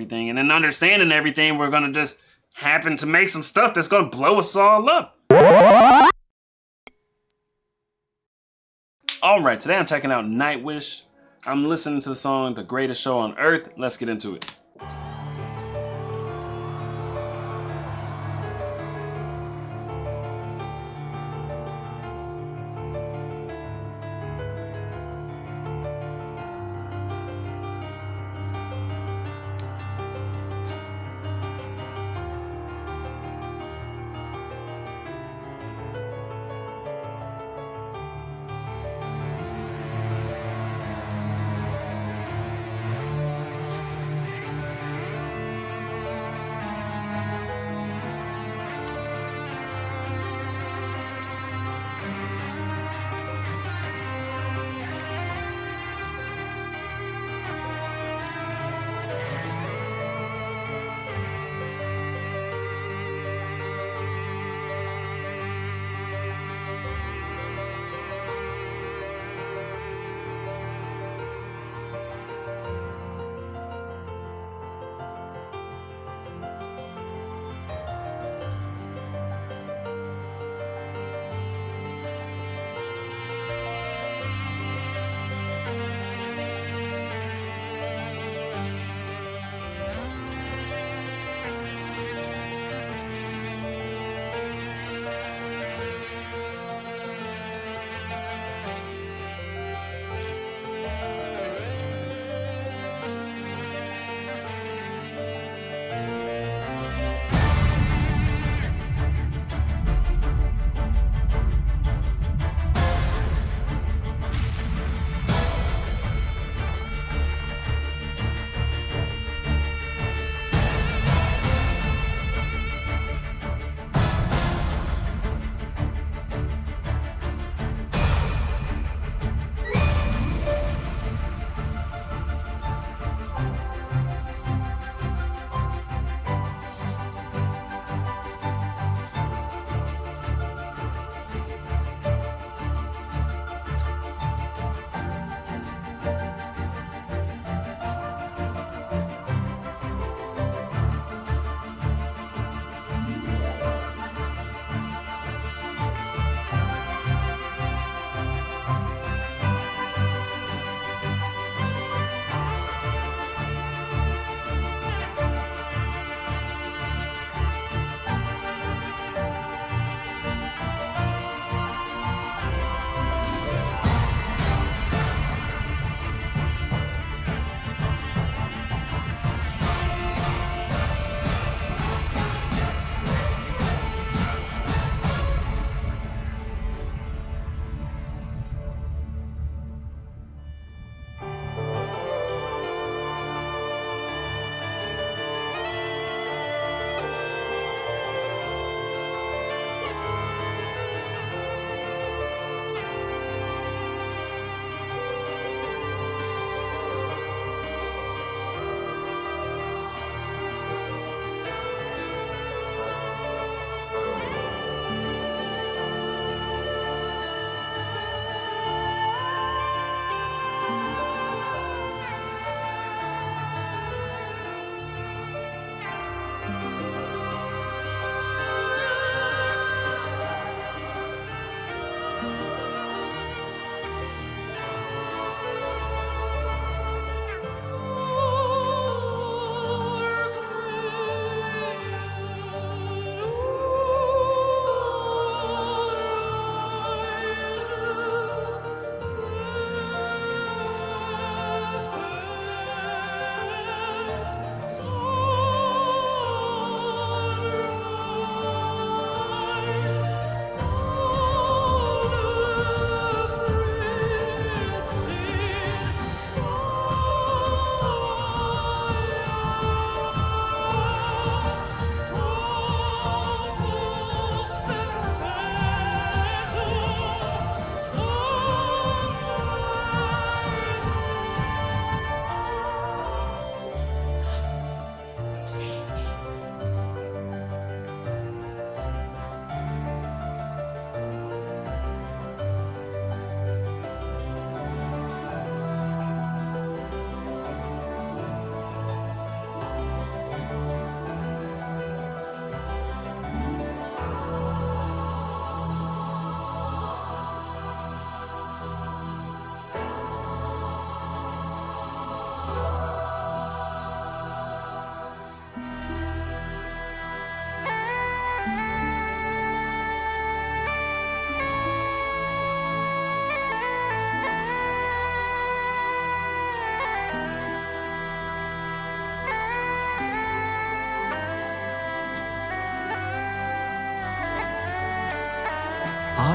everything. And in understanding everything, we're gonna just happen to make some stuff that's gonna blow us all up. Alright, today I'm checking out Nightwish. I'm listening to the song The Greatest Show on Earth. Let's get into it.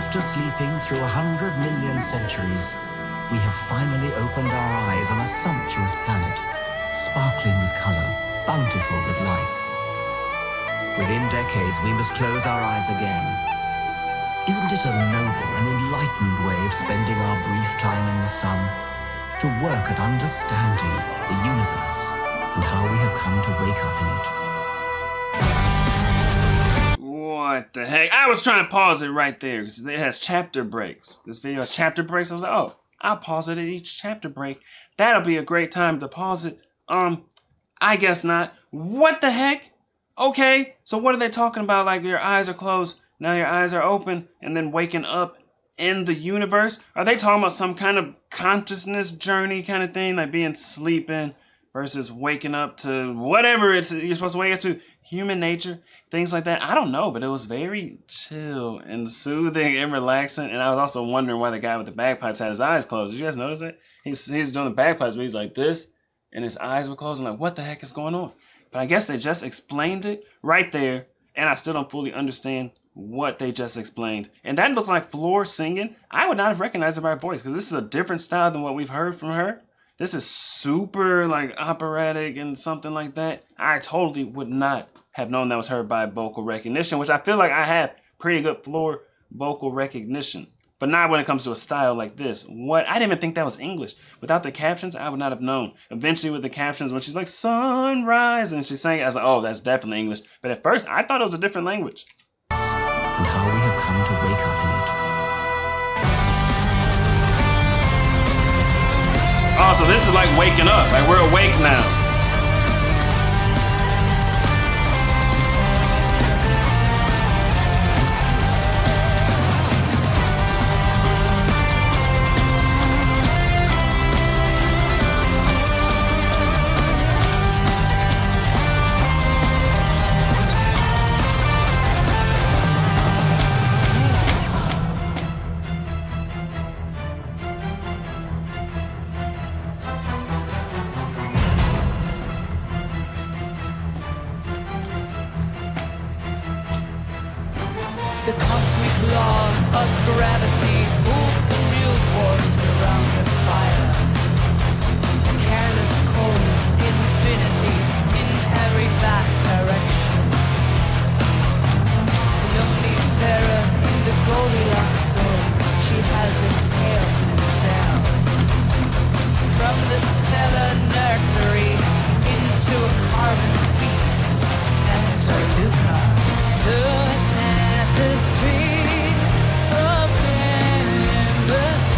After sleeping through 100 million centuries, we have finally opened our eyes on a sumptuous planet, sparkling with color, bountiful with life. Within decades, we must close our eyes again. Isn't it a noble and enlightened way of spending our brief time in the sun? To work at understanding the universe and how we have come to wake up in it. What the heck? I was trying to pause it right there because it has chapter breaks. This video has chapter breaks. I was like, oh, I'll pause it at each chapter break. That'll be a great time to pause it. I guess not. What the heck? Okay, so what are they talking about? Like your eyes are closed, now your eyes are open, and then waking up in the universe? Are they talking about some kind of consciousness journey kind of thing? Like being sleeping versus waking up to whatever it's you're supposed to wake up to? Human nature, things like that. I don't know, but it was very chill and soothing and relaxing. And I was also wondering why the guy with the bagpipes had his eyes closed. Did you guys notice that? He's doing the bagpipes, but he's like this, and his eyes were closed. I'm like, what the heck is going on? But I guess they just explained it right there, and I still don't fully understand what they just explained. And that looked like Floor singing. I would not have recognized it by her voice, because this is a different style than what we've heard from her. This is super like operatic and something like that. I totally would not have known that was her by vocal recognition, which I feel like I have pretty good Floor vocal recognition. But not when it comes to a style like this. What? I didn't even think that was English. Without the captions, I would not have known. Eventually with the captions, when she's like, sunrise, and she's saying it, I was like, oh, that's definitely English. But at first, I thought it was a different language. And how we have come to wake up in it. Oh, so this is like waking up. Like we're awake now. The cosmic law of gravity pulled the newborns around the fire. Careless coldness, infinity in every vast direction. Lonely Farah in the Goldilocks zone, she has exhaled since down. From the stellar nursery into a carbon feast. Enter Luca, the tapestry of chemistry.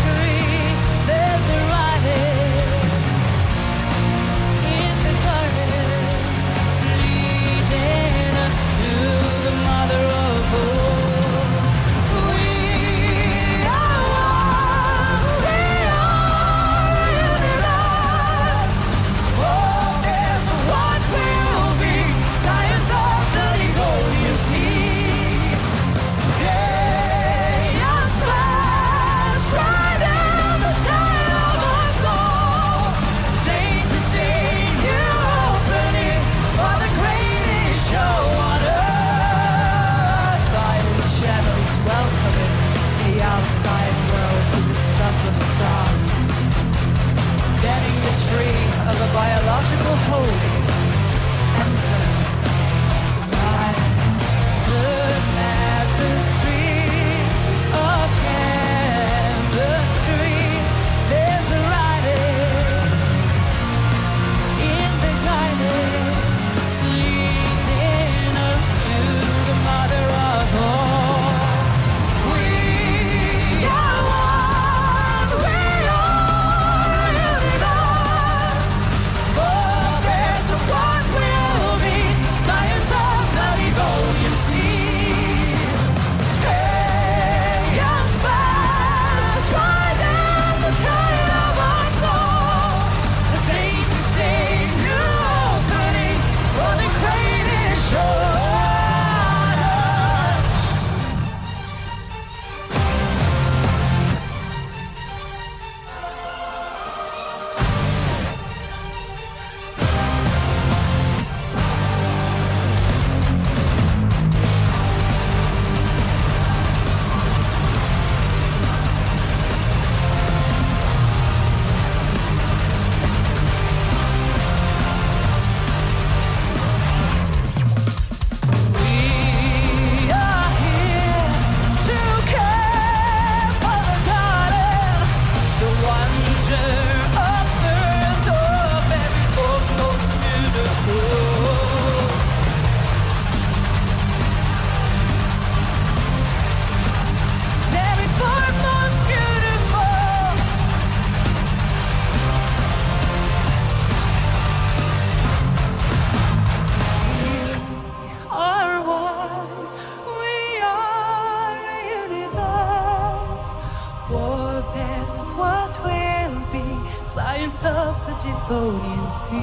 Devonian sea.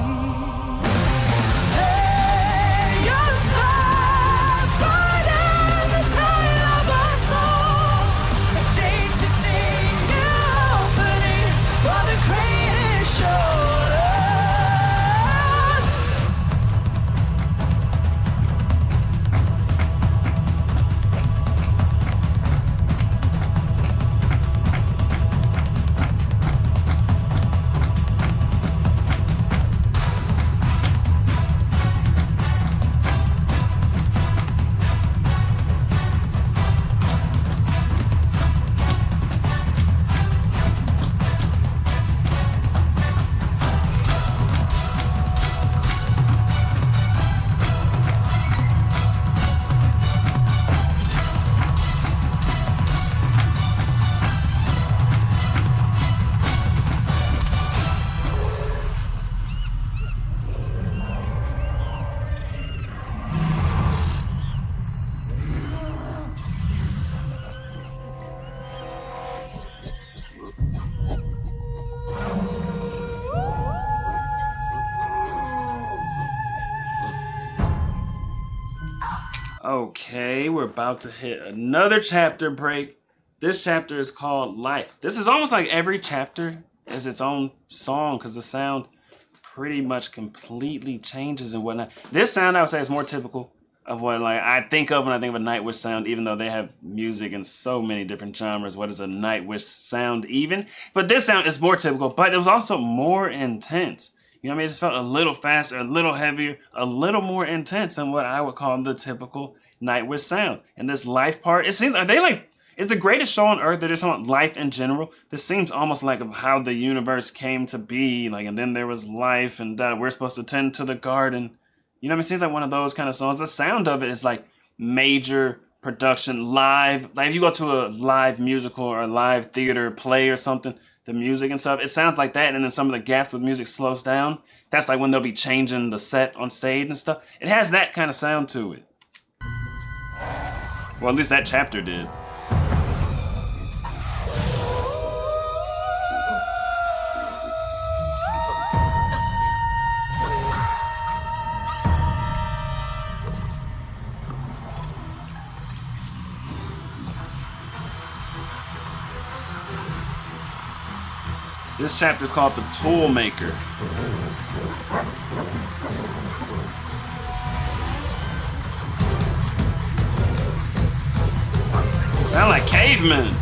Hey, your stars riding the tide of our soul. A day-to-day new opening for the greatest shoulders. Okay, we're about to hit another chapter break. This chapter is called Life. This is almost like every chapter is its own song because the sound pretty much completely changes and whatnot. This sound I would say is more typical of what like I think of when I think of a Nightwish sound, even though they have music in so many different genres. What is a Nightwish sound even? But this sound is more typical, but it was also more intense. You know what I mean? It just felt a little faster, a little heavier, a little more intense than what I would call the typical Nightwish sound. And this life part, it seems, are they like, is the greatest show on earth? They just want life in general. This seems almost like of how the universe came to be. Like, and then there was life and we're supposed to tend to the garden. You know what I mean? It seems like one of those kind of songs. The sound of it is like major production, live. Like if you go to a live musical or a live theater play or something, the music and stuff, it sounds like that, and then some of the gaps with music slows down. That's like when they'll be changing the set on stage and stuff. It has that kind of sound to it. Well, at least that chapter did. This chapter is called The Tool Maker. Sound like cavemen.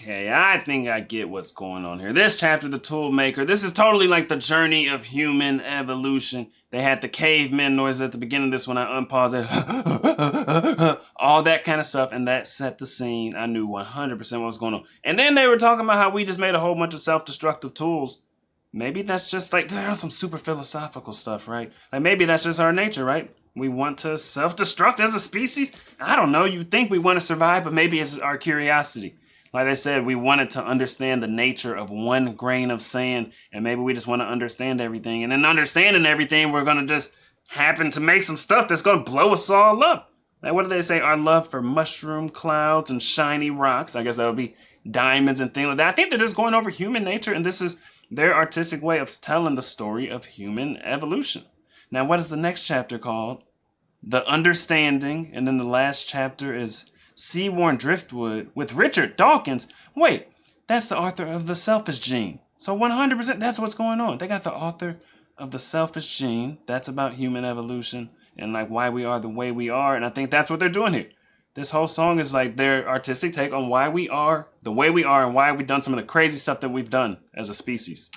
Okay, I think I get what's going on here. This chapter, The Toolmaker, this is totally like the journey of human evolution. They had the caveman noise at the beginning of this when I unpaused it. All that kind of stuff, and that set the scene. I knew 100% what was going on. And then they were talking about how we just made a whole bunch of self-destructive tools. Maybe that's just like, there's some super philosophical stuff, right? Like maybe that's just our nature, right? We want to self-destruct as a species? I don't know. You think we want to survive, but maybe it's our curiosity. Like I said, we wanted to understand the nature of one grain of sand, and maybe we just want to understand everything. And in understanding everything, we're going to just happen to make some stuff that's going to blow us all up. Like, what do they say? Our love for mushroom clouds and shiny rocks. I guess that would be diamonds and things like that. I think they're just going over human nature, and this is their artistic way of telling the story of human evolution. Now, what is the next chapter called? The Understanding. And then the last chapter is Seaworn Driftwood with Richard Dawkins. Wait, that's the author of The Selfish Gene. So 100% that's what's going on. They got the author of The Selfish Gene. That's about human evolution and like why we are the way we are. And I think that's what they're doing here. This whole song is like their artistic take on why we are the way we are and why we've done some of the crazy stuff that we've done as a species.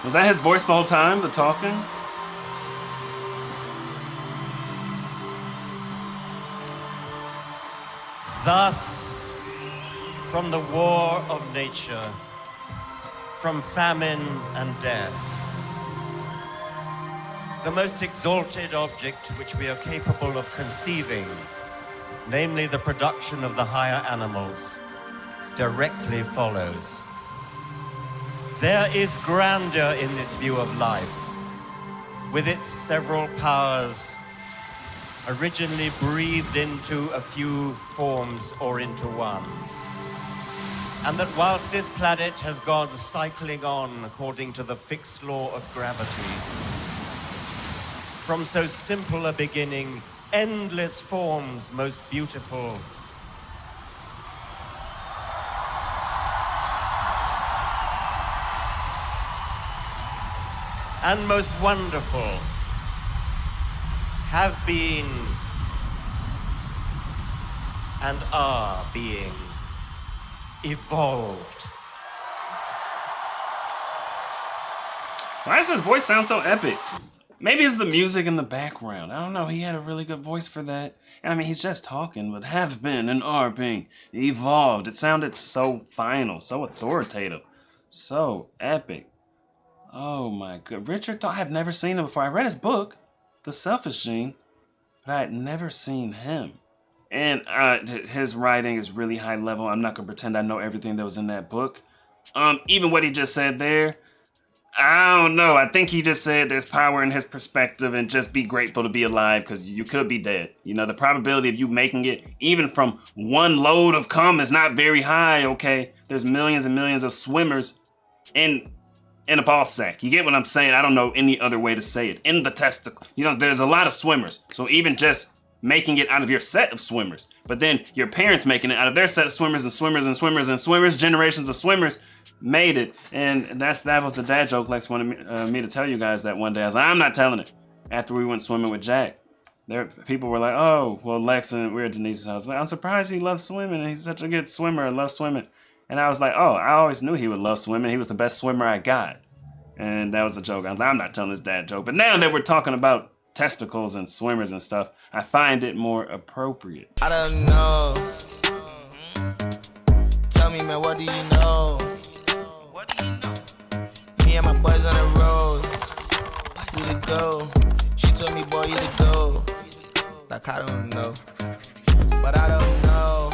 Was that his voice the whole time, the talking? Thus, from the war of nature, from famine and death, the most exalted object which we are capable of conceiving, namely the production of the higher animals, directly follows. There is grandeur in this view of life, with its several powers, originally breathed into a few forms or into one. And that whilst this planet has gone cycling on according to the fixed law of gravity, from so simple a beginning, endless forms most beautiful, and most wonderful have been and are being evolved. Why does his voice sound so epic? Maybe it's the music in the background. I don't know. He had a really good voice for that. I mean, he's just talking, but have been and are being evolved. It sounded so final, so authoritative, so epic. Oh my god. Richard, I have never seen him before. I read his book, The Selfish Gene, but I had never seen him. And his writing is really high level. I'm not going to pretend I know everything that was in that book. Even what he just said there, I don't know. I think he just said there's power in his perspective and just be grateful to be alive because you could be dead. You know, the probability of you making it, even from one load of cum, is not very high, okay? There's millions and millions of swimmers in a ball sack. You get what I'm saying? I don't know any other way to say it. In the testicle. You know, there's a lot of swimmers. So even just making it out of your set of swimmers, but then your parents making it out of their set of swimmers and swimmers and swimmers and swimmers, generations of swimmers made it. And that was the dad joke Lex wanted me to tell you guys that one day. I was like, I'm not telling it. After we went swimming with Jack, people were like, oh, well, Lex and we were at Denise's house. Like, I'm surprised he loves swimming. He's such a good swimmer and loves swimming. And I was like, oh, I always knew he would love swimming. He was the best swimmer I got. And that was a joke. I was like, I'm not telling his dad joke. But now that we're talking about testicles and swimmers and stuff, I find it more appropriate. I don't know. Tell me, man, what do you know? What do you know? Me and my boys on the road. Who to go? She told me, boy, you to go. Like, I don't know. But I don't know.